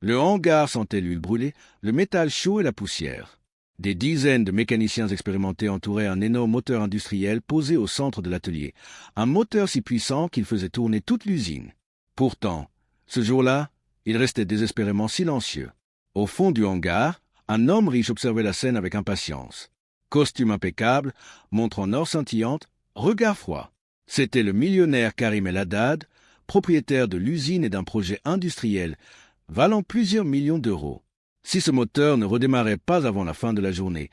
Le hangar sentait l'huile brûlée, le métal chaud et la poussière. Des dizaines de mécaniciens expérimentés entouraient un énorme moteur industriel posé au centre de l'atelier, un moteur si puissant qu'il faisait tourner toute l'usine. Pourtant, ce jour-là, il restait désespérément silencieux. Au fond du hangar, un homme riche observait la scène avec impatience. Costume impeccable, montre en or scintillante, regard froid. C'était le millionnaire Karim El Haddad, propriétaire de l'usine et d'un projet industriel valant plusieurs millions d'euros. Si ce moteur ne redémarrait pas avant la fin de la journée,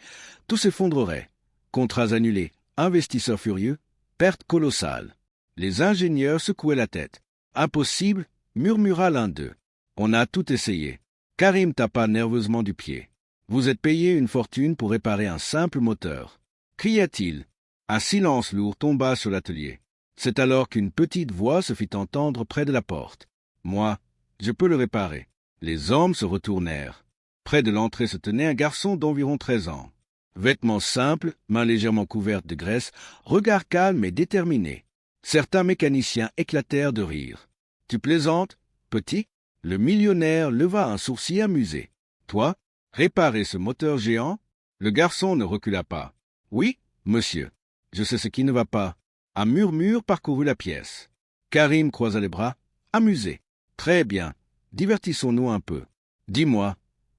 tout s'effondrerait. Contrats annulés, investisseurs furieux, pertes colossales. Les ingénieurs secouaient la tête. Impossible, murmura l'un d'eux. On a tout essayé. Karim tapa nerveusement du pied. Vous êtes payé une fortune pour réparer un simple moteur, cria-t-il. Un silence lourd tomba sur l'atelier. C'est alors qu'une petite voix se fit entendre près de la porte. Moi, je peux le réparer. Les hommes se retournèrent. Près de l'entrée se tenait un garçon d'environ 13 ans. Vêtements simples, mains légèrement couvertes de graisse, regard calme et déterminé. Certains mécaniciens éclatèrent de rire. « Tu plaisantes, petit ?» Le millionnaire leva un sourcil amusé. « Toi, réparer ce moteur géant ?» Le garçon ne recula pas. « Oui, monsieur, je sais ce qui ne va pas. » Un murmure parcourut la pièce. Karim croisa les bras, amusé. « Très bien, divertissons-nous un peu. Dis-moi,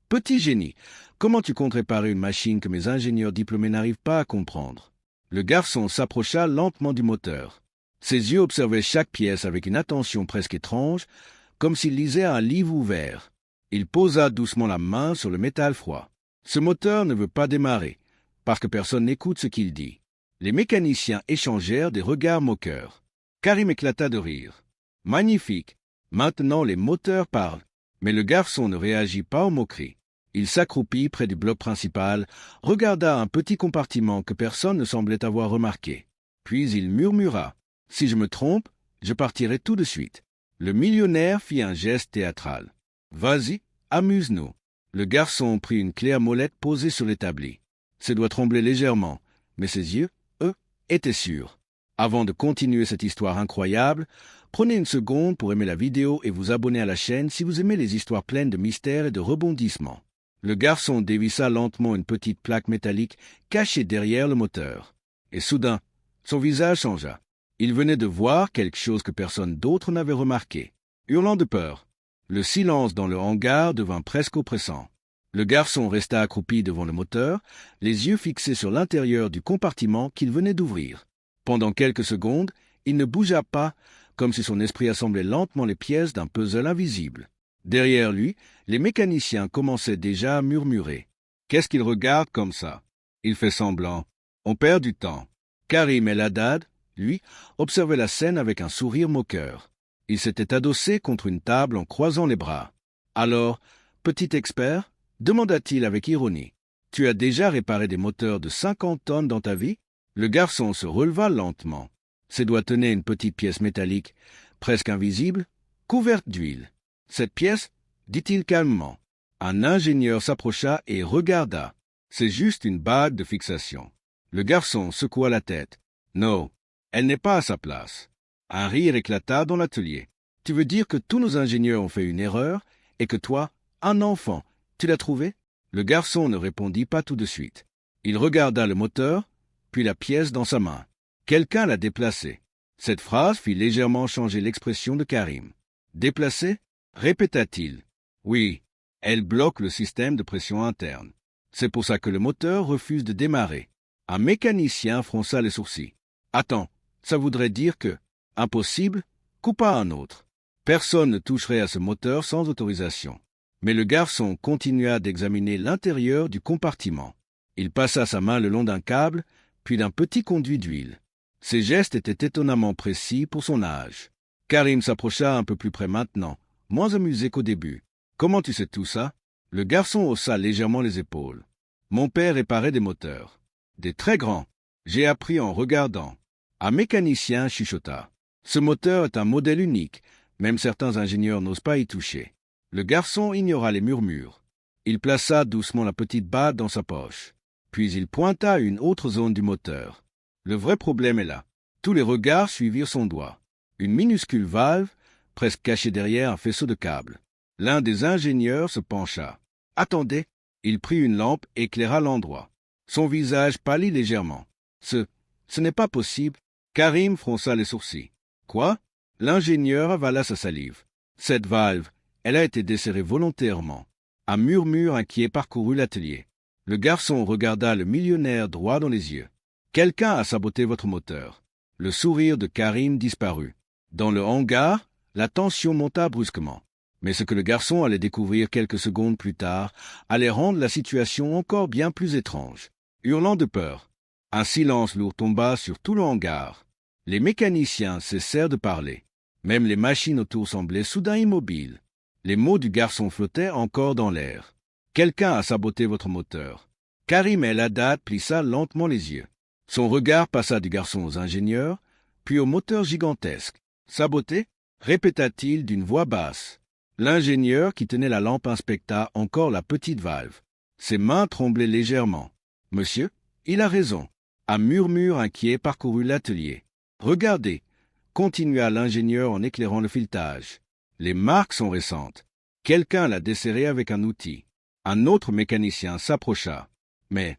petit génie, comment tu comptes réparer une machine que mes ingénieurs diplômés n'arrivent pas à comprendre ?» Le garçon s'approcha lentement du moteur. Ses yeux observaient chaque pièce avec une attention presque étrange, comme s'il lisait un livre ouvert. Il posa doucement la main sur le métal froid. Ce moteur ne veut pas démarrer, parce que personne n'écoute ce qu'il dit. Les mécaniciens échangèrent des regards moqueurs. Karim éclata de rire. Magnifique! Maintenant les moteurs parlent. Mais le garçon ne réagit pas aux moqueries. Il s'accroupit près du bloc principal, regarda un petit compartiment que personne ne semblait avoir remarqué. Puis il murmura. « Si je me trompe, je partirai tout de suite. » Le millionnaire fit un geste théâtral. « Vas-y, amuse-nous. » Le garçon prit une clé à molette posée sur l'établi. Ses doigts tremblaient légèrement, mais ses yeux, eux, étaient sûrs. Avant de continuer cette histoire incroyable, prenez une seconde pour aimer la vidéo et vous abonner à la chaîne si vous aimez les histoires pleines de mystères et de rebondissements. Le garçon dévissa lentement une petite plaque métallique cachée derrière le moteur. Et soudain, son visage changea. Il venait de voir quelque chose que personne d'autre n'avait remarqué. Hurlant de peur, le silence dans le hangar devint presque oppressant. Le garçon resta accroupi devant le moteur, les yeux fixés sur l'intérieur du compartiment qu'il venait d'ouvrir. Pendant quelques secondes, il ne bougea pas, comme si son esprit assemblait lentement les pièces d'un puzzle invisible. Derrière lui, les mécaniciens commençaient déjà à murmurer. « Qu'est-ce qu'il regarde comme ça ?» Il fait semblant. On perd du temps. Karim El Haddad, lui, observait la scène avec un sourire moqueur. Il s'était adossé contre une table en croisant les bras. « Alors, petit expert ?» demanda-t-il avec ironie. « Tu as déjà réparé des moteurs de 50 tonnes dans ta vie ?» Le garçon se releva lentement. Ses doigts tenaient une petite pièce métallique, presque invisible, couverte d'huile. « Cette pièce ?» dit-il calmement. Un ingénieur s'approcha et regarda. « C'est juste une bague de fixation. » Le garçon secoua la tête. « Non, elle n'est pas à sa place. » Un rire éclata dans l'atelier. « Tu veux dire que tous nos ingénieurs ont fait une erreur et que toi, un enfant, tu l'as trouvé ?» Le garçon ne répondit pas tout de suite. Il regarda le moteur, puis la pièce dans sa main. Quelqu'un l'a déplacée. Cette phrase fit légèrement changer l'expression de Karim. « Déplacée ?» répéta-t-il. « Oui, elle bloque le système de pression interne. C'est pour ça que le moteur refuse de démarrer. » Un mécanicien fronça les sourcils. « Attends, ça voudrait dire que, impossible, coupa un autre. Personne ne toucherait à ce moteur sans autorisation. » Mais le garçon continua d'examiner l'intérieur du compartiment. Il passa sa main le long d'un câble, puis d'un petit conduit d'huile. Ses gestes étaient étonnamment précis pour son âge. Karim s'approcha un peu plus près maintenant, moins amusé qu'au début. « Comment tu sais tout ça ?» Le garçon haussa légèrement les épaules. « Mon père réparait des moteurs. Des très grands. J'ai appris en regardant. » Un mécanicien chuchota. « Ce moteur est un modèle unique. Même certains ingénieurs n'osent pas y toucher. » Le garçon ignora les murmures. Il plaça doucement la petite bague dans sa poche. Puis il pointa une autre zone du moteur. Le vrai problème est là. Tous les regards suivirent son doigt. Une minuscule valve, presque cachée derrière un faisceau de câbles. L'un des ingénieurs se pencha. « Attendez !» Il prit une lampe et éclaira l'endroit. Son visage pâlit légèrement. « Ce n'est pas possible. » Karim fronça les sourcils. « Quoi ?» L'ingénieur avala sa salive. « Cette valve, elle a été desserrée volontairement. » Un murmure inquiet parcourut l'atelier. Le garçon regarda le millionnaire droit dans les yeux. « Quelqu'un a saboté votre moteur. » Le sourire de Karim disparut. Dans le hangar, la tension monta brusquement. Mais ce que le garçon allait découvrir quelques secondes plus tard allait rendre la situation encore bien plus étrange. Hurlant de peur, un silence lourd tomba sur tout le hangar. Les mécaniciens cessèrent de parler. Même les machines autour semblaient soudain immobiles. Les mots du garçon flottaient encore dans l'air. « Quelqu'un a saboté votre moteur. » Karim El Haddad plissa lentement les yeux. Son regard passa du garçon aux ingénieurs, puis au moteur gigantesque. « Saboté ?» répéta-t-il d'une voix basse. L'ingénieur qui tenait la lampe inspecta encore la petite valve. Ses mains tremblaient légèrement. « Monsieur, il a raison. » Un murmure inquiet parcourut l'atelier. « Regardez !» continua l'ingénieur en éclairant le filetage. « Les marques sont récentes. Quelqu'un l'a desserré avec un outil. » Un autre mécanicien s'approcha. « Mais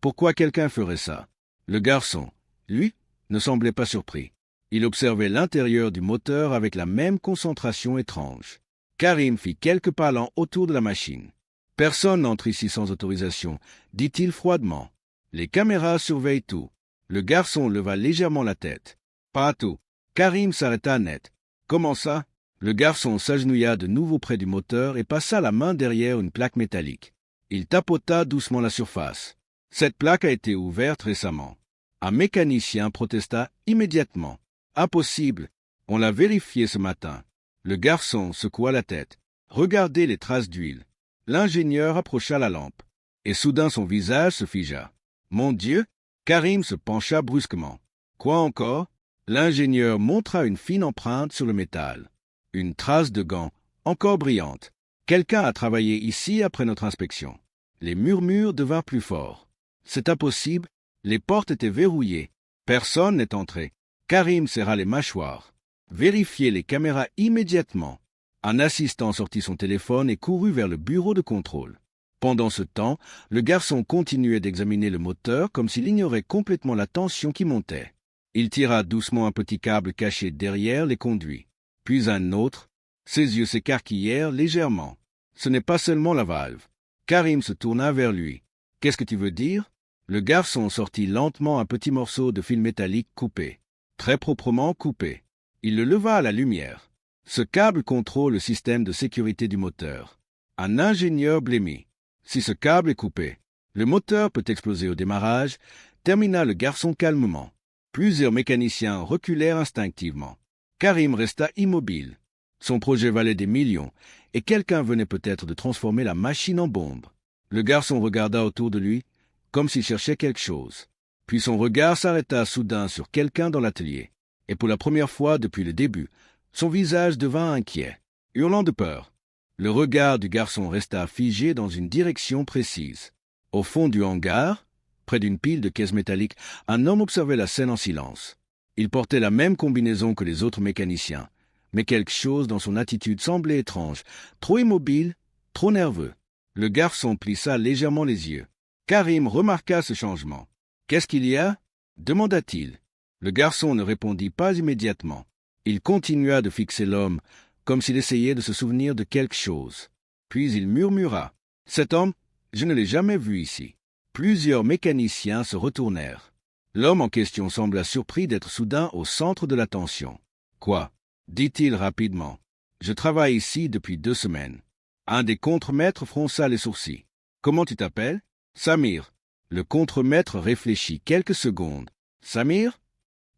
pourquoi quelqu'un ferait ça ?» Le garçon, lui, ne semblait pas surpris. Il observait l'intérieur du moteur avec la même concentration étrange. Karim fit quelques pas lents autour de la machine. « Personne n'entre ici sans autorisation, » dit-il froidement. « Les caméras surveillent tout. » Le garçon leva légèrement la tête. « Pas tout. » Karim s'arrêta net. « Comment ça ?» Le garçon s'agenouilla de nouveau près du moteur et passa la main derrière une plaque métallique. Il tapota doucement la surface. Cette plaque a été ouverte récemment. Un mécanicien protesta immédiatement. « Impossible. On l'a vérifié ce matin. » Le garçon secoua la tête. « Regardez les traces d'huile. » L'ingénieur approcha la lampe. Et soudain son visage se figea. « Mon Dieu !» Karim se pencha brusquement. « Quoi encore ?» L'ingénieur montra une fine empreinte sur le métal. Une trace de gant, encore brillante. Quelqu'un a travaillé ici après notre inspection. Les murmures devinrent plus forts. « C'est impossible. Les portes étaient verrouillées. Personne n'est entré. » Karim serra les mâchoires. « Vérifiez les caméras immédiatement. » Un assistant sortit son téléphone et courut vers le bureau de contrôle. Pendant ce temps, le garçon continuait d'examiner le moteur comme s'il ignorait complètement la tension qui montait. Il tira doucement un petit câble caché derrière les conduits. Puis un autre. Ses yeux s'écarquillèrent légèrement. Ce n'est pas seulement la valve. Karim se tourna vers lui. « Qu'est-ce que tu veux dire ?» Le garçon sortit lentement un petit morceau de fil métallique coupé. Très proprement coupé. Il le leva à la lumière. Ce câble contrôle le système de sécurité du moteur. Un ingénieur blêmit. « Si ce câble est coupé, le moteur peut exploser au démarrage, » termina le garçon calmement. Plusieurs mécaniciens reculèrent instinctivement. Karim resta immobile. Son projet valait des millions, et quelqu'un venait peut-être de transformer la machine en bombe. Le garçon regarda autour de lui, comme s'il cherchait quelque chose. Puis son regard s'arrêta soudain sur quelqu'un dans l'atelier, et pour la première fois depuis le début, son visage devint inquiet, hurlant de peur. Le regard du garçon resta figé dans une direction précise. Au fond du hangar, près d'une pile de caisses métalliques, un homme observait la scène en silence. Il portait la même combinaison que les autres mécaniciens, mais quelque chose dans son attitude semblait étrange, trop immobile, trop nerveux. Le garçon plissa légèrement les yeux. Karim remarqua ce changement. « Qu'est-ce qu'il y a ?» demanda-t-il. Le garçon ne répondit pas immédiatement. Il continua de fixer l'homme, comme s'il essayait de se souvenir de quelque chose. Puis il murmura. « Cet homme, je ne l'ai jamais vu ici. » Plusieurs mécaniciens se retournèrent. L'homme en question sembla surpris d'être soudain au centre de l'attention. « Quoi ?» dit-il rapidement. « Je travaille ici depuis 2 semaines. » Un des contremaîtres fronça les sourcils. « Comment tu t'appelles ?»« Samir. » Le contremaître réfléchit quelques secondes. « Samir ?»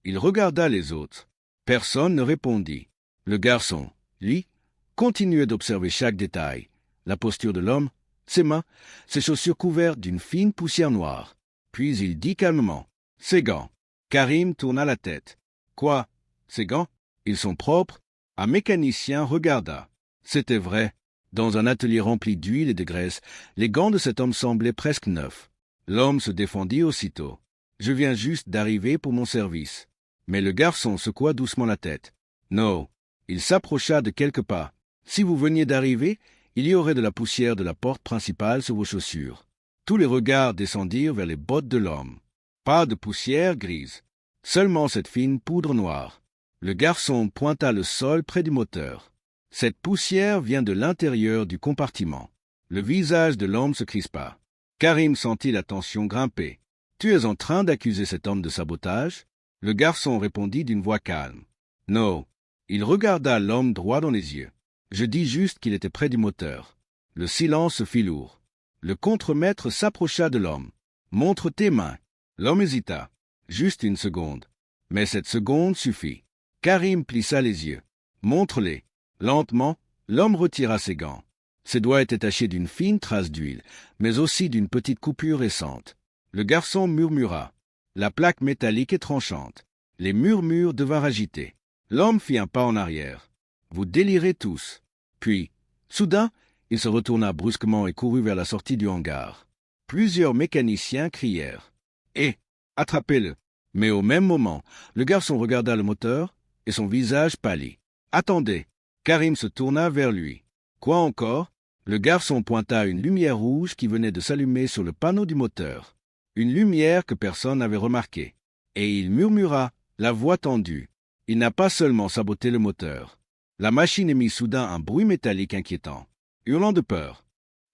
Il regarda les autres. Personne ne répondit. Le garçon, lui, continuait d'observer chaque détail. La posture de l'homme, ses mains, ses chaussures couvertes d'une fine poussière noire. Puis il dit calmement. « Ses gants. » Karim tourna la tête. « Quoi ? Ces gants ? Ils sont propres ?» Un mécanicien regarda. C'était vrai. Dans un atelier rempli d'huile et de graisse, les gants de cet homme semblaient presque neufs. L'homme se défendit aussitôt. « Je viens juste d'arriver pour mon service. » Mais le garçon secoua doucement la tête. « Non. » Il s'approcha de quelques pas. Si vous veniez d'arriver, il y aurait de la poussière de la porte principale sur vos chaussures. Tous les regards descendirent vers les bottes de l'homme. Pas de poussière grise, seulement cette fine poudre noire. Le garçon pointa le sol près du moteur. Cette poussière vient de l'intérieur du compartiment. Le visage de l'homme se crispa. Karim sentit la tension grimper. « Tu es en train d'accuser cet homme de sabotage ?» Le garçon répondit d'une voix calme. « Non. » Il regarda l'homme droit dans les yeux. « Je dis juste qu'il était près du moteur. » Le silence se fit lourd. Le contremaître s'approcha de l'homme. « Montre tes mains. » L'homme hésita. Juste une seconde. Mais cette seconde suffit. Karim plissa les yeux. « Montre-les. » Lentement, l'homme retira ses gants. Ses doigts étaient tachés d'une fine trace d'huile, mais aussi d'une petite coupure récente. Le garçon murmura. La plaque métallique est tranchante. Les murmures devinrent agités. L'homme fit un pas en arrière. « Vous délirez tous. » Puis, soudain, il se retourna brusquement et courut vers la sortie du hangar. Plusieurs mécaniciens crièrent. « Hé, attrapez-le !» Mais au même moment, le garçon regarda le moteur et son visage pâlit. « Attendez !» Karim se tourna vers lui. « Quoi encore ?» Le garçon pointa une lumière rouge qui venait de s'allumer sur le panneau du moteur. Une lumière que personne n'avait remarquée. Et il murmura, la voix tendue. Il n'a pas seulement saboté le moteur. La machine émit soudain un bruit métallique inquiétant. Hurlant de peur.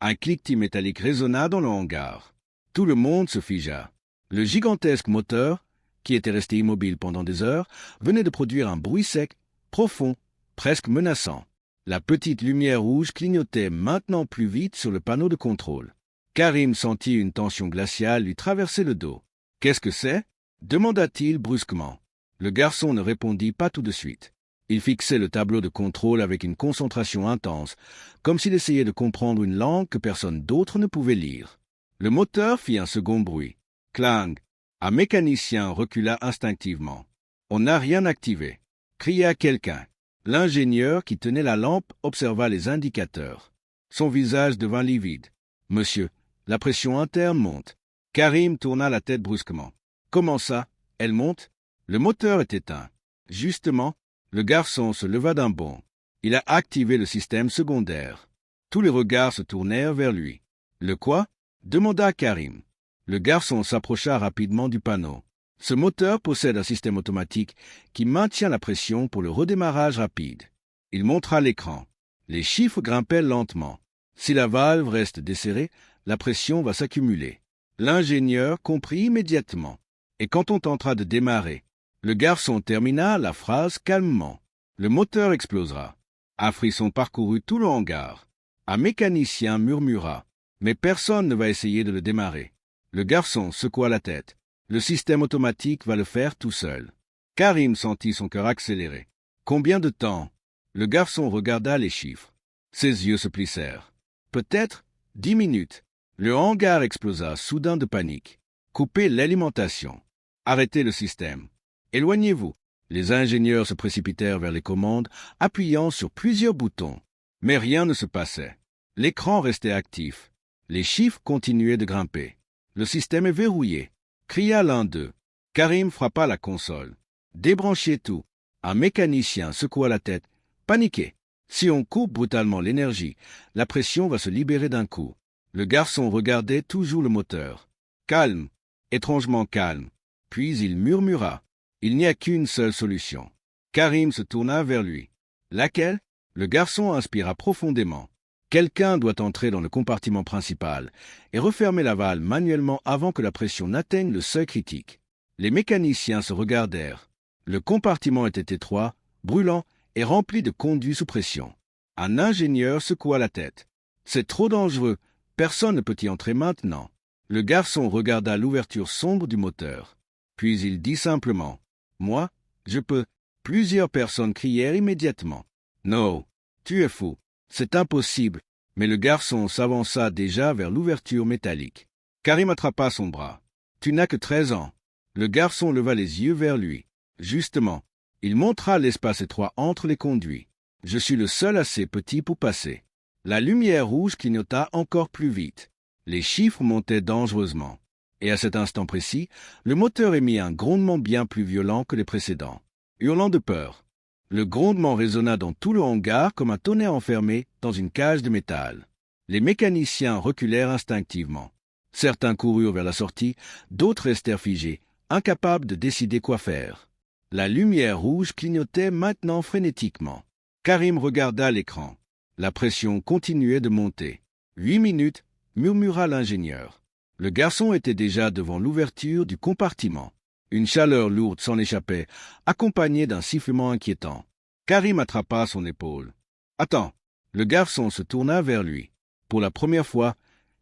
Un cliquetis métallique résonna dans le hangar. Tout le monde se figea. Le gigantesque moteur, qui était resté immobile pendant des heures, venait de produire un bruit sec, profond, presque menaçant. La petite lumière rouge clignotait maintenant plus vite sur le panneau de contrôle. Karim sentit une tension glaciale lui traverser le dos. « Qu'est-ce que c'est ?» demanda-t-il brusquement. Le garçon ne répondit pas tout de suite. Il fixait le tableau de contrôle avec une concentration intense, comme s'il essayait de comprendre une langue que personne d'autre ne pouvait lire. Le moteur fit un second bruit. Clang. Un mécanicien recula instinctivement. « On n'a rien activé !» cria quelqu'un. L'ingénieur qui tenait la lampe observa les indicateurs. Son visage devint livide. « Monsieur, la pression interne monte. » Karim tourna la tête brusquement. « Comment ça? Elle monte ?» Le moteur est éteint. Justement, le garçon se leva d'un bond. Il a activé le système secondaire. Tous les regards se tournèrent vers lui. « Le quoi ?» demanda Karim. Le garçon s'approcha rapidement du panneau. Ce moteur possède un système automatique qui maintient la pression pour le redémarrage rapide. Il montra l'écran. Les chiffres grimpaient lentement. Si la valve reste desserrée, la pression va s'accumuler. L'ingénieur comprit immédiatement. Et quand on tentera de démarrer, le garçon termina la phrase calmement. Le moteur explosera. Un frisson parcourut tout le hangar. Un mécanicien murmura. Mais personne ne va essayer de le démarrer. Le garçon secoua la tête. Le système automatique va le faire tout seul. Karim sentit son cœur accélérer. Combien de temps? Le garçon regarda les chiffres. Ses yeux se plissèrent. Peut-être 10 minutes. Le hangar explosa soudain de panique. Coupez l'alimentation. Arrêtez le système. Éloignez-vous. Les ingénieurs se précipitèrent vers les commandes, appuyant sur plusieurs boutons. Mais rien ne se passait. L'écran restait actif. Les chiffres continuaient de grimper. Le système est verrouillé. Cria l'un d'eux. Karim frappa la console. Débranchez tout. Un mécanicien secoua la tête. Paniqué. Si on coupe brutalement l'énergie, la pression va se libérer d'un coup. Le garçon regardait toujours le moteur. Calme. Étrangement calme. Puis il murmura. Il n'y a qu'une seule solution. Karim se tourna vers lui. Laquelle? Le garçon inspira profondément. Quelqu'un doit entrer dans le compartiment principal et refermer la valve manuellement avant que la pression n'atteigne le seuil critique. Les mécaniciens se regardèrent. Le compartiment était étroit, brûlant et rempli de conduits sous pression. Un ingénieur secoua la tête. « C'est trop dangereux, personne ne peut y entrer maintenant. » Le garçon regarda l'ouverture sombre du moteur. Puis il dit simplement « Moi, je peux. » Plusieurs personnes crièrent immédiatement. « Non, tu es fou. C'est impossible. » Mais le garçon s'avança déjà vers l'ouverture métallique. Karim attrapa son bras. « Tu n'as que 13 ans. » Le garçon leva les yeux vers lui. Justement, il montra l'espace étroit entre les conduits. « Je suis le seul assez petit pour passer. » La lumière rouge clignota encore plus vite. Les chiffres montaient dangereusement. Et à cet instant précis, le moteur émit un grondement bien plus violent que les précédents. Hurlant de peur, Le grondement résonna dans tout le hangar comme un tonnerre enfermé dans une cage de métal. Les mécaniciens reculèrent instinctivement. Certains coururent vers la sortie, d'autres restèrent figés, incapables de décider quoi faire. La lumière rouge clignotait maintenant frénétiquement. Karim regarda l'écran. La pression continuait de monter. 8 minutes, murmura l'ingénieur. Le garçon était déjà devant l'ouverture du compartiment. Une chaleur lourde s'en échappait, accompagnée d'un sifflement inquiétant. Karim attrapa son épaule. « Attends !» Le garçon se tourna vers lui. Pour la première fois,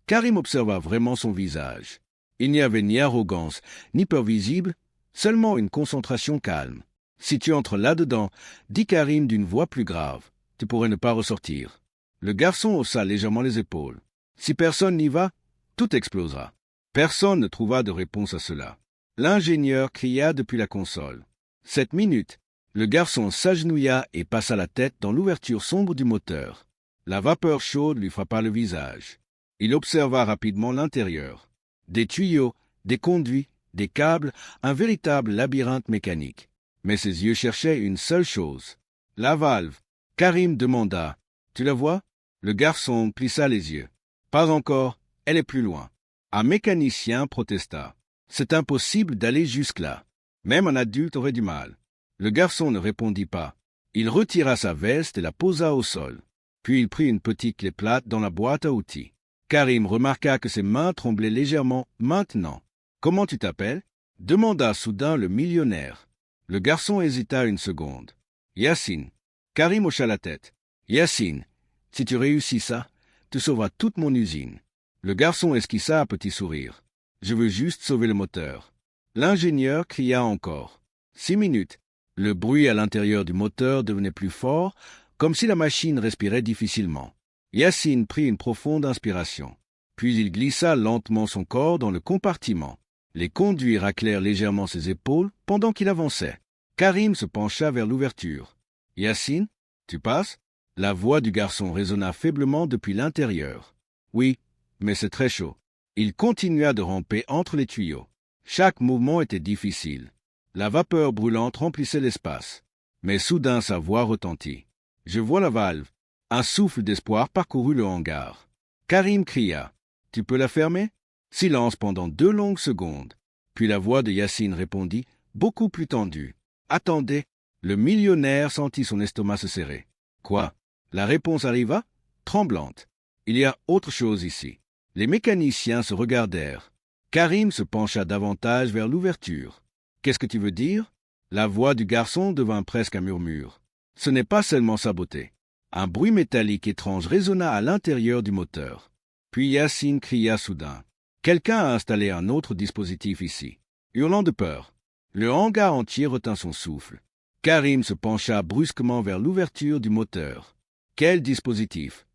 Karim observa vraiment son visage. Il n'y avait ni arrogance, ni peur visible, seulement une concentration calme. « Si tu entres là-dedans, dit Karim d'une voix plus grave, tu pourrais ne pas ressortir. » Le garçon haussa légèrement les épaules. « Si personne n'y va, tout explosera. » Personne ne trouva de réponse à cela. L'ingénieur cria depuis la console. 7 minutes. Le garçon s'agenouilla et passa la tête dans l'ouverture sombre du moteur. La vapeur chaude lui frappa le visage. Il observa rapidement l'intérieur. Des tuyaux, des conduits, des câbles, un véritable labyrinthe mécanique. Mais ses yeux cherchaient une seule chose. La valve. Karim demanda. « Tu la vois ?» Le garçon plissa les yeux. « Pas encore, elle est plus loin. » Un mécanicien protesta. « C'est impossible d'aller jusque-là. Même un adulte aurait du mal. » Le garçon ne répondit pas. Il retira sa veste et la posa au sol. Puis il prit une petite clé plate dans la boîte à outils. Karim remarqua que ses mains tremblaient légèrement maintenant. « Comment tu t'appelles » demanda soudain le millionnaire. Le garçon hésita une seconde. « Yacine. » Karim hocha la tête. « Yacine, si tu réussis ça, tu sauveras toute mon usine. » Le garçon esquissa un petit sourire. « Je veux juste sauver le moteur. » L'ingénieur cria encore. 6 minutes. Le bruit à l'intérieur du moteur devenait plus fort, comme si la machine respirait difficilement. Yacine prit une profonde inspiration. Puis il glissa lentement son corps dans le compartiment. Les conduits raclèrent légèrement ses épaules pendant qu'il avançait. Karim se pencha vers l'ouverture. « Yacine, tu passes ?» La voix du garçon résonna faiblement depuis l'intérieur. « Oui, mais c'est très chaud. » Il continua de ramper entre les tuyaux. Chaque mouvement était difficile. La vapeur brûlante remplissait l'espace. Mais soudain sa voix retentit. « Je vois la valve. » Un souffle d'espoir parcourut le hangar. Karim cria. « Tu peux la fermer ?» Silence pendant 2 longues secondes. Puis la voix de Yacine répondit, beaucoup plus tendue. « Attendez !» Le millionnaire sentit son estomac se serrer. « Quoi ?» La réponse arriva, tremblante. « Il y a autre chose ici. » Les mécaniciens se regardèrent. Karim se pencha davantage vers l'ouverture. « Qu'est-ce que tu veux dire ?» La voix du garçon devint presque un murmure. Ce n'est pas seulement sa beauté. Un bruit métallique étrange résonna à l'intérieur du moteur. Puis Yacine cria soudain. « Quelqu'un a installé un autre dispositif ici. » Hurlant de peur, le hangar entier retint son souffle. Karim se pencha brusquement vers l'ouverture du moteur. Quel dispositif?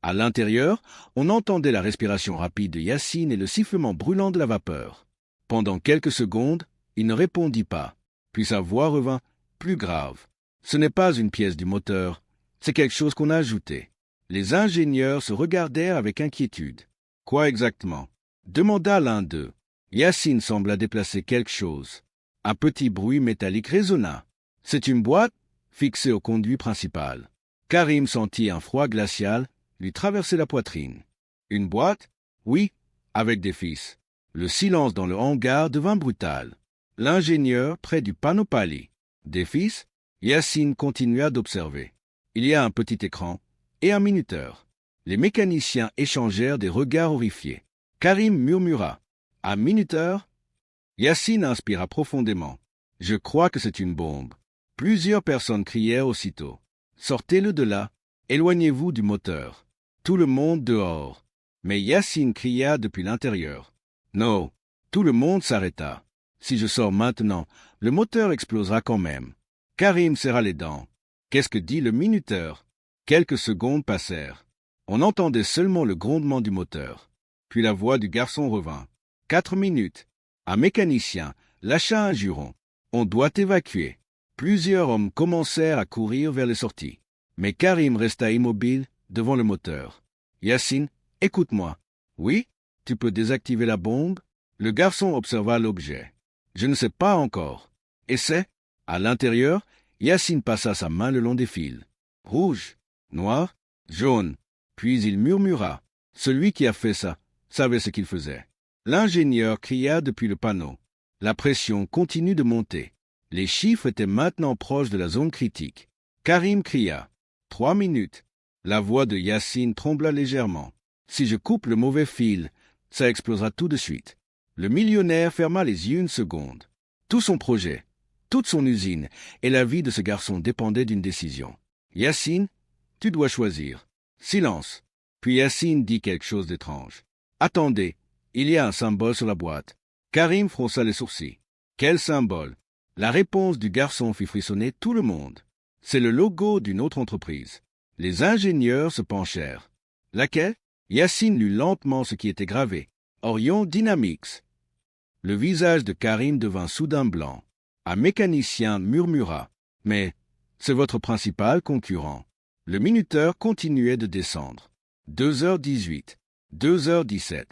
À l'intérieur, on entendait la respiration rapide de Yacine et le sifflement brûlant de la vapeur. Pendant quelques secondes, il ne répondit pas. Puis sa voix revint, plus grave. Ce n'est pas une pièce du moteur, c'est quelque chose qu'on a ajouté. Les ingénieurs se regardèrent avec inquiétude. Quoi exactement? Demanda l'un d'eux. Yacine sembla déplacer quelque chose. Un petit bruit métallique résonna. C'est une boîte fixée au conduit principal. Karim sentit un froid glacial lui traverser la poitrine. Une boîte? Oui, avec des fils. Le silence dans le hangar devint brutal. L'ingénieur près du panneau pâlit. Des fils? Yacine continua d'observer. Il y a un petit écran et un minuteur. Les mécaniciens échangèrent des regards horrifiés. Karim murmura. Un minuteur? Yacine inspira profondément. Je crois que c'est une bombe. Plusieurs personnes crièrent aussitôt. Sortez-le de là. Éloignez-vous du moteur. Tout le monde dehors. Mais Yacine cria depuis l'intérieur. Non. Tout le monde s'arrêta. Si je sors maintenant, le moteur explosera quand même. Karim serra les dents. Qu'est-ce que dit le minuteur? Quelques secondes passèrent. On entendait seulement le grondement du moteur. Puis la voix du garçon revint. 4 minutes. Un mécanicien lâcha un juron. On doit évacuer. Plusieurs hommes commencèrent à courir vers les sorties. Mais Karim resta immobile devant le moteur. Yacine, écoute-moi. Oui? Tu peux désactiver la bombe? Le garçon observa l'objet. Je ne sais pas encore. Essaie. À l'intérieur, Yacine passa sa main le long des fils. Rouge, noir, jaune. Puis il murmura. Celui qui a fait ça savait ce qu'il faisait. L'ingénieur cria depuis le panneau. La pression continue de monter. Les chiffres étaient maintenant proches de la zone critique. Karim cria. 3 minutes. La voix de Yacine trembla légèrement. Si je coupe le mauvais fil, ça explosera tout de suite. Le millionnaire ferma les yeux une seconde. Tout son projet, toute son usine et la vie de ce garçon dépendaient d'une décision. Yacine, tu dois choisir. Silence. Puis Yacine dit quelque chose d'étrange. Attendez, il y a un symbole sur la boîte. Karim fronça les sourcils. Quel symbole? La réponse du garçon fit frissonner tout le monde. C'est le logo d'une autre entreprise. Les ingénieurs se penchèrent. Laquelle? Yacine lut lentement ce qui était gravé. Orion Dynamics. Le visage de Karim devint soudain blanc. Un mécanicien murmura. Mais c'est votre principal concurrent. Le minuteur continuait de descendre. 2h18, 2h17,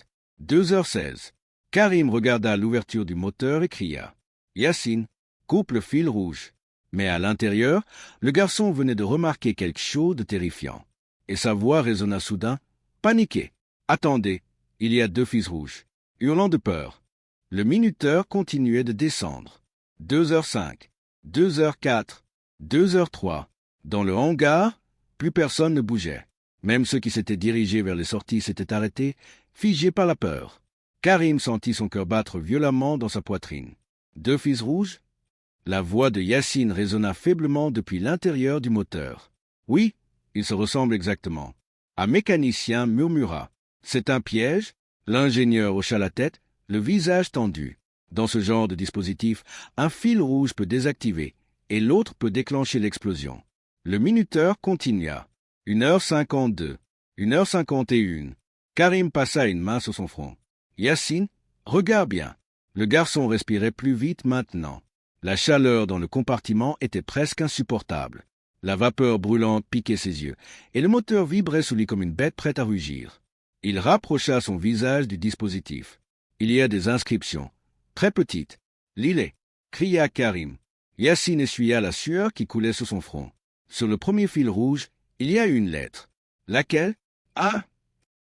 2h16. Karim regarda l'ouverture du moteur et cria. Yacine, coupe le fil rouge. Mais à l'intérieur, le garçon venait de remarquer quelque chose de terrifiant. Et sa voix résonna soudain, paniqué. Attendez, il y a 2 fils rouges. Hurlant de peur. Le minuteur continuait de descendre. 2h05, 2h04, 2h03. Dans le hangar, plus personne ne bougeait. Même ceux qui s'étaient dirigés vers les sorties s'étaient arrêtés, figés par la peur. Karim sentit son cœur battre violemment dans sa poitrine. 2 fils rouges? La voix de Yacine résonna faiblement depuis l'intérieur du moteur. Oui, ils se ressemblent exactement. Un mécanicien murmura. C'est un piège? L'ingénieur hocha la tête, le visage tendu. Dans ce genre de dispositif, un fil rouge peut désactiver et l'autre peut déclencher l'explosion. Le minuteur continua. 1h52, 1h51. Karim passa une main sur son front. Yacine, regarde bien. Le garçon respirait plus vite maintenant. La chaleur dans le compartiment était presque insupportable. La vapeur brûlante piquait ses yeux, et le moteur vibrait sous lui comme une bête prête à rugir. Il rapprocha son visage du dispositif. Il y a des inscriptions, très petites. Lis-les, cria Karim. Yacine essuya la sueur qui coulait sur son front. Sur le premier fil rouge, il y a une lettre. Laquelle? Ah!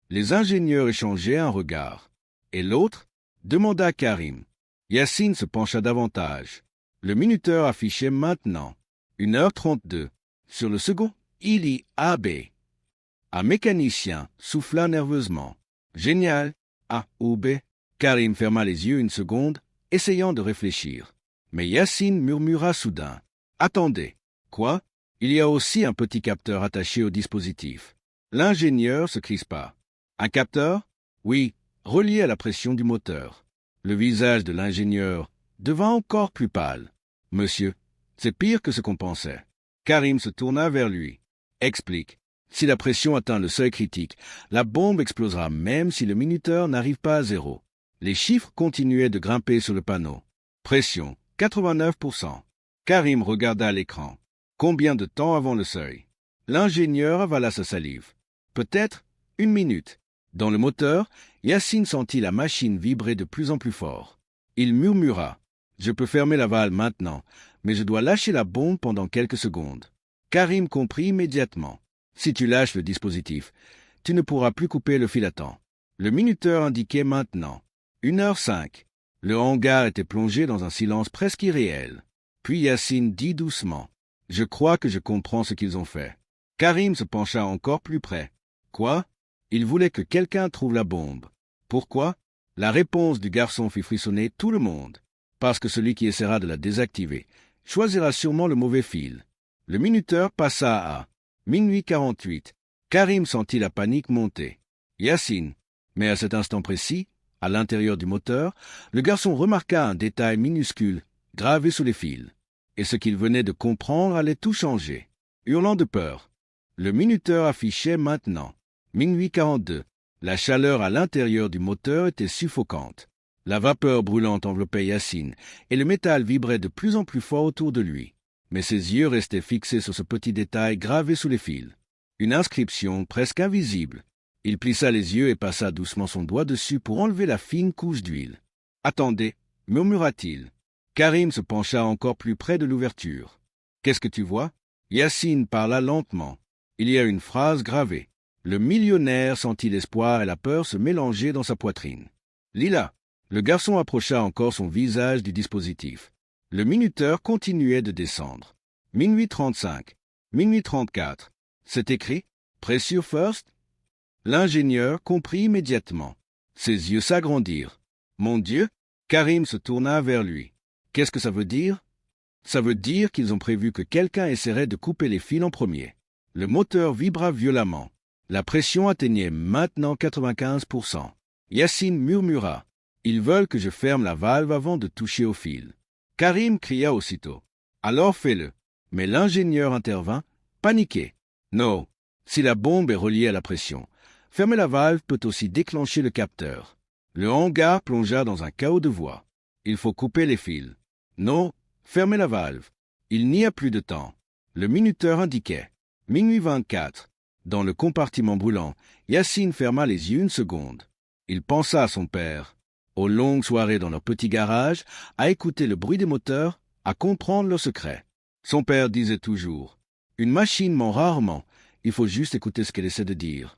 Les ingénieurs échangeaient un regard. Et l'autre? Demanda Karim. Yacine se pencha davantage. Le minuteur affichait maintenant. 1h32. Sur le second, il y AB. Un mécanicien souffla nerveusement. Génial. A ou B? Karim ferma les yeux une seconde, essayant de réfléchir. Mais Yacine murmura soudain. Attendez. Quoi? Il y a aussi un petit capteur attaché au dispositif. L'ingénieur se crispa. Un capteur? Oui, relié à la pression du moteur. Le visage de l'ingénieur devint encore plus pâle. Monsieur, c'est pire que ce qu'on pensait. Karim se tourna vers lui. Explique. Si la pression atteint le seuil critique, la bombe explosera même si le minuteur n'arrive pas à 0. Les chiffres continuaient de grimper sur le panneau. Pression, 89%. Karim regarda l'écran. Combien de temps avant le seuil? L'ingénieur avala sa salive. Peut-être 1 minute. Dans le moteur, Yacine sentit la machine vibrer de plus en plus fort. Il murmura. Je peux fermer la valve maintenant, mais je dois lâcher la bombe pendant quelques secondes. Karim comprit immédiatement. Si tu lâches le dispositif, tu ne pourras plus couper le fil à temps. Le minuteur indiquait maintenant. 1h05. Le hangar était plongé dans un silence presque irréel. Puis Yacine dit doucement. Je crois que je comprends ce qu'ils ont fait. Karim se pencha encore plus près. Quoi? Il voulait que quelqu'un trouve la bombe. Pourquoi? La réponse du garçon fit frissonner tout le monde. Parce que celui qui essaiera de la désactiver choisira sûrement le mauvais fil. Le minuteur passa à minuit 48. Karim sentit la panique monter. Yacine. Mais à cet instant précis, à l'intérieur du moteur, le garçon remarqua un détail minuscule gravé sous les fils. Et ce qu'il venait de comprendre allait tout changer. Hurlant de peur, le minuteur affichait maintenant. Minuit 42. La chaleur à l'intérieur du moteur était suffocante. La vapeur brûlante enveloppait Yacine, et le métal vibrait de plus en plus fort autour de lui. Mais ses yeux restaient fixés sur ce petit détail gravé sous les fils. Une inscription presque invisible. Il plissa les yeux et passa doucement son doigt dessus pour enlever la fine couche d'huile. « Attendez, murmura-t-il. » Karim se pencha encore plus près de l'ouverture. Qu'est-ce que tu vois? Yacine parla lentement. Il y a une phrase gravée. Le millionnaire sentit l'espoir et la peur se mélanger dans sa poitrine. Lila. Le garçon approcha encore son visage du dispositif. Le minuteur continuait de descendre. Minuit 35. Minuit 34. C'est écrit? Pressure first? L'ingénieur comprit immédiatement. Ses yeux s'agrandirent. Mon Dieu! Karim se tourna vers lui. Qu'est-ce que ça veut dire? Ça veut dire qu'ils ont prévu que quelqu'un essaierait de couper les fils en premier. Le moteur vibra violemment. La pression atteignait maintenant 95%. Yacine murmura. Ils veulent que je ferme la valve avant de toucher au fil. Karim cria aussitôt. Alors fais-le. Mais l'ingénieur intervint, paniqué. Non. Si la bombe est reliée à la pression, fermer la valve peut aussi déclencher le capteur. Le hangar plongea dans un chaos de voix. Il faut couper les fils. Non, fermez la valve. Il n'y a plus de temps. Le minuteur indiquait. Minuit 24. Dans le compartiment brûlant, Yacine ferma les yeux une seconde. Il pensa à son père, aux longues soirées dans leur petit garage, à écouter le bruit des moteurs, à comprendre leurs secrets. Son père disait toujours, « Une machine ment rarement, il faut juste écouter ce qu'elle essaie de dire. »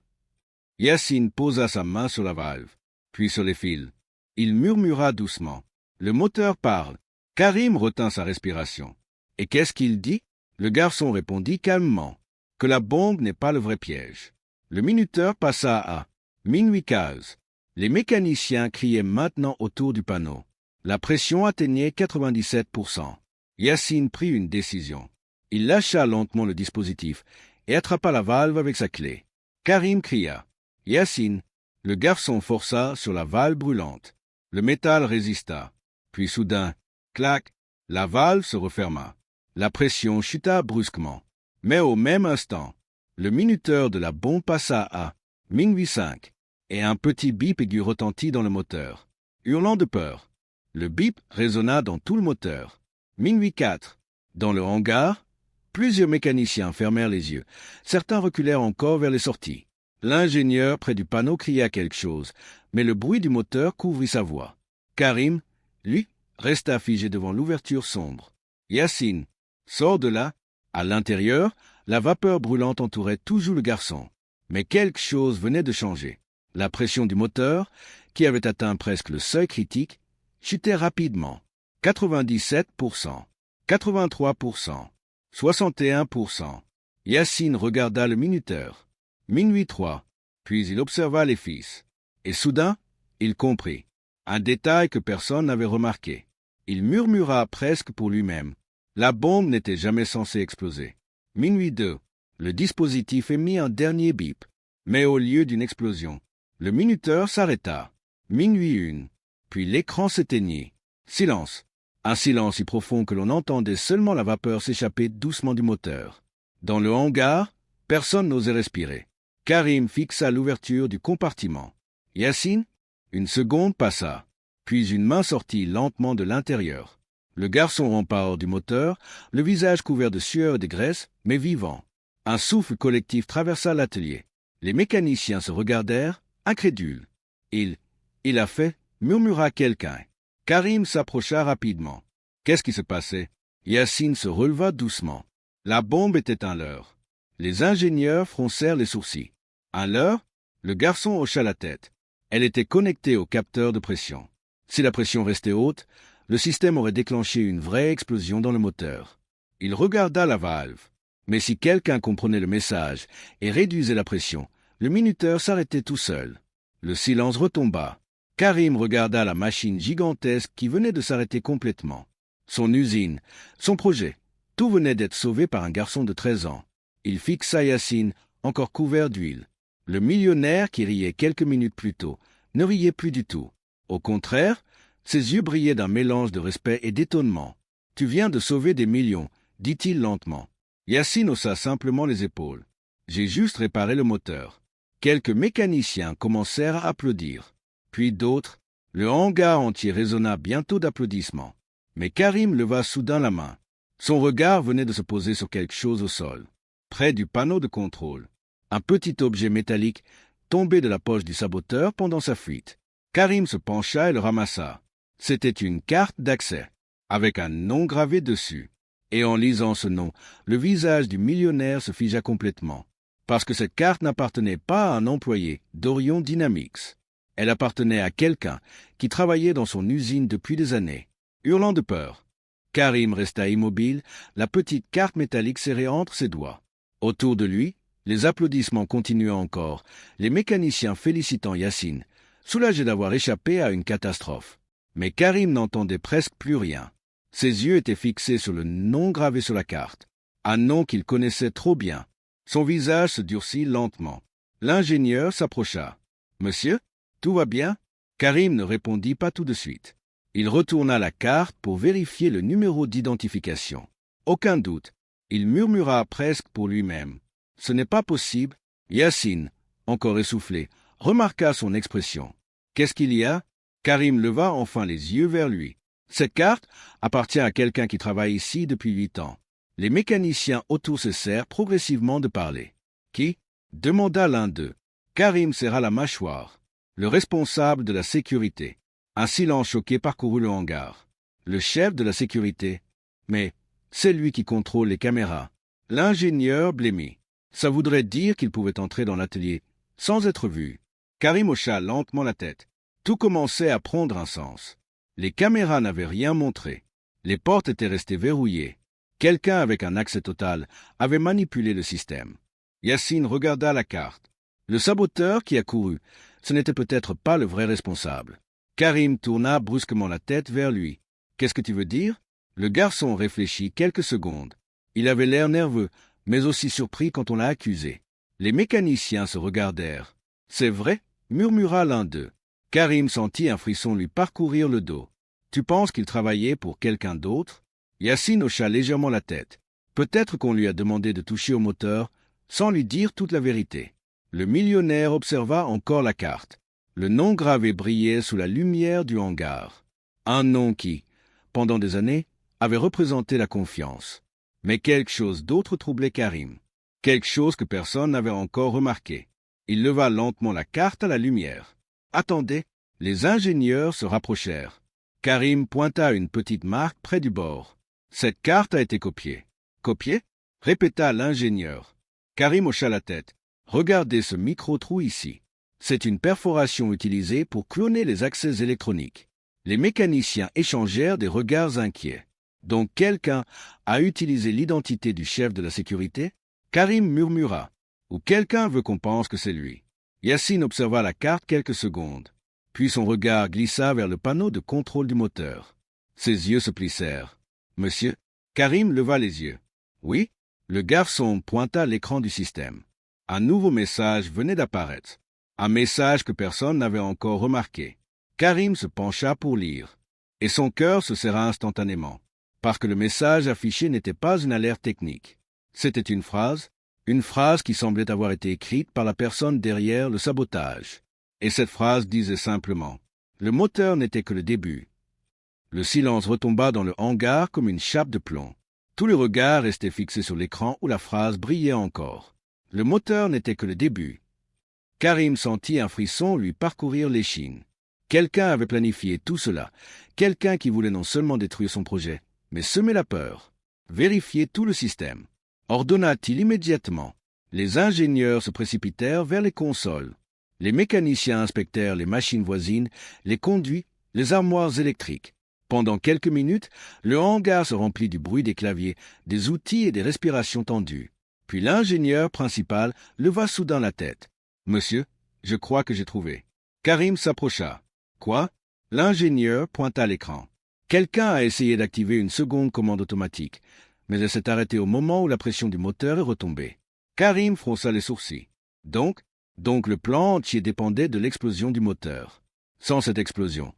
Yacine posa sa main sur la valve, puis sur les fils. Il murmura doucement, « Le moteur parle. » Karim retint sa respiration. « Et qu'est-ce qu'il dit ?» Le garçon répondit calmement, « Que la bombe n'est pas le vrai piège. » Le minuteur passa à minuit 15. Les mécaniciens criaient maintenant autour du panneau. La pression atteignait 97%. Yacine prit une décision. Il lâcha lentement le dispositif et attrapa la valve avec sa clé. Karim cria. Yacine. Le garçon força sur la valve brûlante. Le métal résista. Puis soudain, clac, la valve se referma. La pression chuta brusquement. Mais au même instant, le minuteur de la bombe passa à minuit 5. Et un petit bip aigu retentit dans le moteur. Hurlant de peur, le bip résonna dans tout le moteur. Minuit 4. Dans le hangar, plusieurs mécaniciens fermèrent les yeux. Certains reculèrent encore vers les sorties. L'ingénieur près du panneau cria quelque chose, mais le bruit du moteur couvrit sa voix. Karim, lui, resta figé devant l'ouverture sombre. Yacine, sors de là. À l'intérieur, la vapeur brûlante entourait toujours le garçon. Mais quelque chose venait de changer. La pression du moteur, qui avait atteint presque le seuil critique, chutait rapidement. 97%, 83%, 61%. Yacine regarda le minuteur. Minuit 3. Puis il observa les fils. Et soudain, il comprit. Un détail que personne n'avait remarqué. Il murmura presque pour lui-même. La bombe n'était jamais censée exploser. Minuit 2. Le dispositif émit un dernier bip. Mais au lieu d'une explosion, le minuteur s'arrêta. Minuit 1. Puis l'écran s'éteignit. Silence. Un silence si profond que l'on entendait seulement la vapeur s'échapper doucement du moteur. Dans le hangar, personne n'osait respirer. Karim fixa l'ouverture du compartiment. Yacine, une seconde passa. Puis une main sortit lentement de l'intérieur. Le garçon rampa hors du moteur, le visage couvert de sueur et de graisse, mais vivant. Un souffle collectif traversa l'atelier. Les mécaniciens se regardèrent, incrédules. Il a fait, murmura quelqu'un. Karim s'approcha rapidement. Qu'est-ce qui se passait? Yacine se releva doucement. La bombe était un leurre. Les ingénieurs froncèrent les sourcils. Un leurre? Le garçon hocha la tête. Elle était connectée au capteur de pression. Si la pression restait haute, le système aurait déclenché une vraie explosion dans le moteur. Il regarda la valve. Mais si quelqu'un comprenait le message et réduisait la pression, le minuteur s'arrêtait tout seul. Le silence retomba. Karim regarda la machine gigantesque qui venait de s'arrêter complètement. Son usine, son projet, tout venait d'être sauvé par un garçon de 13 ans. Il fixa Yacine, encore couvert d'huile. Le millionnaire qui riait quelques minutes plus tôt ne riait plus du tout. Au contraire, ses yeux brillaient d'un mélange de respect et d'étonnement. « Tu viens de sauver des millions », dit-il lentement. Yacine haussa simplement les épaules. « J'ai juste réparé le moteur. » Quelques mécaniciens commencèrent à applaudir. Puis d'autres. Le hangar entier résonna bientôt d'applaudissements. Mais Karim leva soudain la main. Son regard venait de se poser sur quelque chose au sol, près du panneau de contrôle. Un petit objet métallique tombé de la poche du saboteur pendant sa fuite. Karim se pencha et le ramassa. C'était une carte d'accès, avec un nom gravé dessus. Et en lisant ce nom, le visage du millionnaire se figea complètement. Parce que cette carte n'appartenait pas à un employé d'Orion Dynamics. Elle appartenait à quelqu'un qui travaillait dans son usine depuis des années. Hurlant de peur, Karim resta immobile, la petite carte métallique serrée entre ses doigts. Autour de lui, les applaudissements continuaient encore, les mécaniciens félicitant Yacine, soulagé d'avoir échappé à une catastrophe. Mais Karim n'entendait presque plus rien. Ses yeux étaient fixés sur le nom gravé sur la carte, un nom qu'il connaissait trop bien. Son visage se durcit lentement. L'ingénieur s'approcha. « Monsieur, tout va bien ?» Karim ne répondit pas tout de suite. Il retourna la carte pour vérifier le numéro d'identification. Aucun doute. Il murmura presque pour lui-même. « Ce n'est pas possible. » Yacine, encore essoufflé, remarqua son expression. « Qu'est-ce qu'il y a ?» Karim leva enfin les yeux vers lui. « Cette carte appartient à quelqu'un qui travaille ici depuis 8 ans. » Les mécaniciens autour cessèrent progressivement de parler. « Qui ?» demanda l'un d'eux. Karim serra la mâchoire. « Le responsable de la sécurité. » Un silence choqué parcourut le hangar. « Le chef de la sécurité. Mais c'est lui qui contrôle les caméras. » L'ingénieur blêmit. Ça voudrait dire qu'il pouvait entrer dans l'atelier sans être vu. Karim hocha lentement la tête. Tout commençait à prendre un sens. Les caméras n'avaient rien montré. Les portes étaient restées verrouillées. Quelqu'un avec un accès total avait manipulé le système. Yacine regarda la carte. Le saboteur qui accourut, ce n'était peut-être pas le vrai responsable. Karim tourna brusquement la tête vers lui. « Qu'est-ce que tu veux dire ?» Le garçon réfléchit quelques secondes. Il avait l'air nerveux, mais aussi surpris quand on l'a accusé. Les mécaniciens se regardèrent. « C'est vrai ?» murmura l'un d'eux. Karim sentit un frisson lui parcourir le dos. « Tu penses qu'il travaillait pour quelqu'un d'autre ?» Yacine hocha légèrement la tête. Peut-être qu'on lui a demandé de toucher au moteur sans lui dire toute la vérité. Le millionnaire observa encore la carte. Le nom gravé brillait sous la lumière du hangar. Un nom qui, pendant des années, avait représenté la confiance. Mais quelque chose d'autre troublait Karim. Quelque chose que personne n'avait encore remarqué. Il leva lentement la carte à la lumière. « Attendez !» Les ingénieurs se rapprochèrent. Karim pointa une petite marque près du bord. « Cette carte a été copiée. »« Copiée ?» répéta l'ingénieur. Karim hocha la tête. « Regardez ce micro-trou ici. C'est une perforation utilisée pour cloner les accès électroniques. » Les mécaniciens échangèrent des regards inquiets. Donc quelqu'un a utilisé l'identité du chef de la sécurité? Karim murmura. Ou quelqu'un veut qu'on pense que c'est lui. Yacine observa la carte quelques secondes. Puis son regard glissa vers le panneau de contrôle du moteur. Ses yeux se plissèrent. « Monsieur ?» Karim leva les yeux. « Oui ?» Le garçon pointa l'écran du système. Un nouveau message venait d'apparaître. Un message que personne n'avait encore remarqué. Karim se pencha pour lire. Et son cœur se serra instantanément. Parce que le message affiché n'était pas une alerte technique. C'était une phrase qui semblait avoir été écrite par la personne derrière le sabotage. Et cette phrase disait simplement « Le moteur n'était que le début ». Le silence retomba dans le hangar comme une chape de plomb. Tous les regards restaient fixés sur l'écran où la phrase brillait encore. Le moteur n'était que le début. Karim sentit un frisson lui parcourir l'échine. Quelqu'un avait planifié tout cela. Quelqu'un qui voulait non seulement détruire son projet, mais semer la peur. Vérifier tout le système. Ordonna-t-il immédiatement. Les ingénieurs se précipitèrent vers les consoles. Les mécaniciens inspectèrent les machines voisines, les conduits, les armoires électriques. Pendant quelques minutes, le hangar se remplit du bruit des claviers, des outils et des respirations tendues. Puis l'ingénieur principal leva soudain la tête. « Monsieur, je crois que j'ai trouvé. » Karim s'approcha. « Quoi ?» L'ingénieur pointa l'écran. Quelqu'un a essayé d'activer une seconde commande automatique, mais elle s'est arrêtée au moment où la pression du moteur est retombée. Karim fronça les sourcils. Donc le plan entier dépendait de l'explosion du moteur. Sans cette explosion,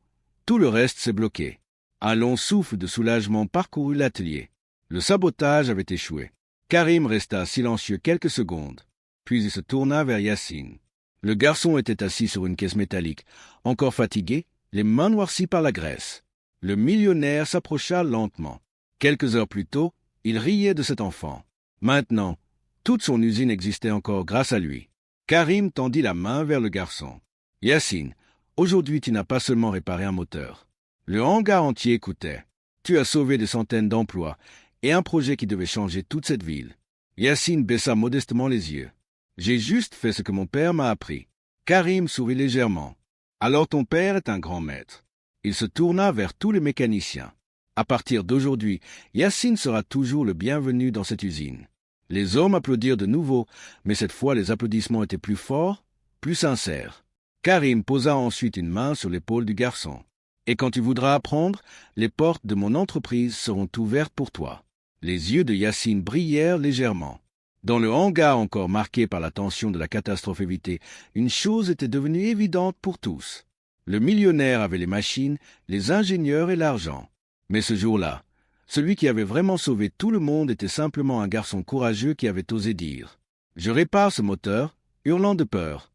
tout le reste s'est bloqué. Un long souffle de soulagement parcourut l'atelier. Le sabotage avait échoué. Karim resta silencieux quelques secondes, puis il se tourna vers Yacine. Le garçon était assis sur une caisse métallique, encore fatigué, les mains noircies par la graisse. Le millionnaire s'approcha lentement. Quelques heures plus tôt, il riait de cet enfant. Maintenant, toute son usine existait encore grâce à lui. Karim tendit la main vers le garçon. « Yacine, aujourd'hui tu n'as pas seulement réparé un moteur. Le hangar entier écoutait. Tu as sauvé des centaines d'emplois et un projet qui devait changer toute cette ville. Yacine baissa modestement les yeux. « J'ai juste fait ce que mon père m'a appris. » Karim sourit légèrement. « Alors ton père est un grand maître. » Il se tourna vers tous les mécaniciens. « À partir d'aujourd'hui, Yacine sera toujours le bienvenu dans cette usine. » Les hommes applaudirent de nouveau, mais cette fois les applaudissements étaient plus forts, plus sincères. Karim posa ensuite une main sur l'épaule du garçon. « Et quand tu voudras apprendre, les portes de mon entreprise seront ouvertes pour toi. » Les yeux de Yacine brillèrent légèrement. Dans le hangar encore marqué par la tension de la catastrophe évitée, une chose était devenue évidente pour tous. Le millionnaire avait les machines, les ingénieurs et l'argent. Mais ce jour-là, celui qui avait vraiment sauvé tout le monde était simplement un garçon courageux qui avait osé dire « Je répare ce moteur », hurlant de peur.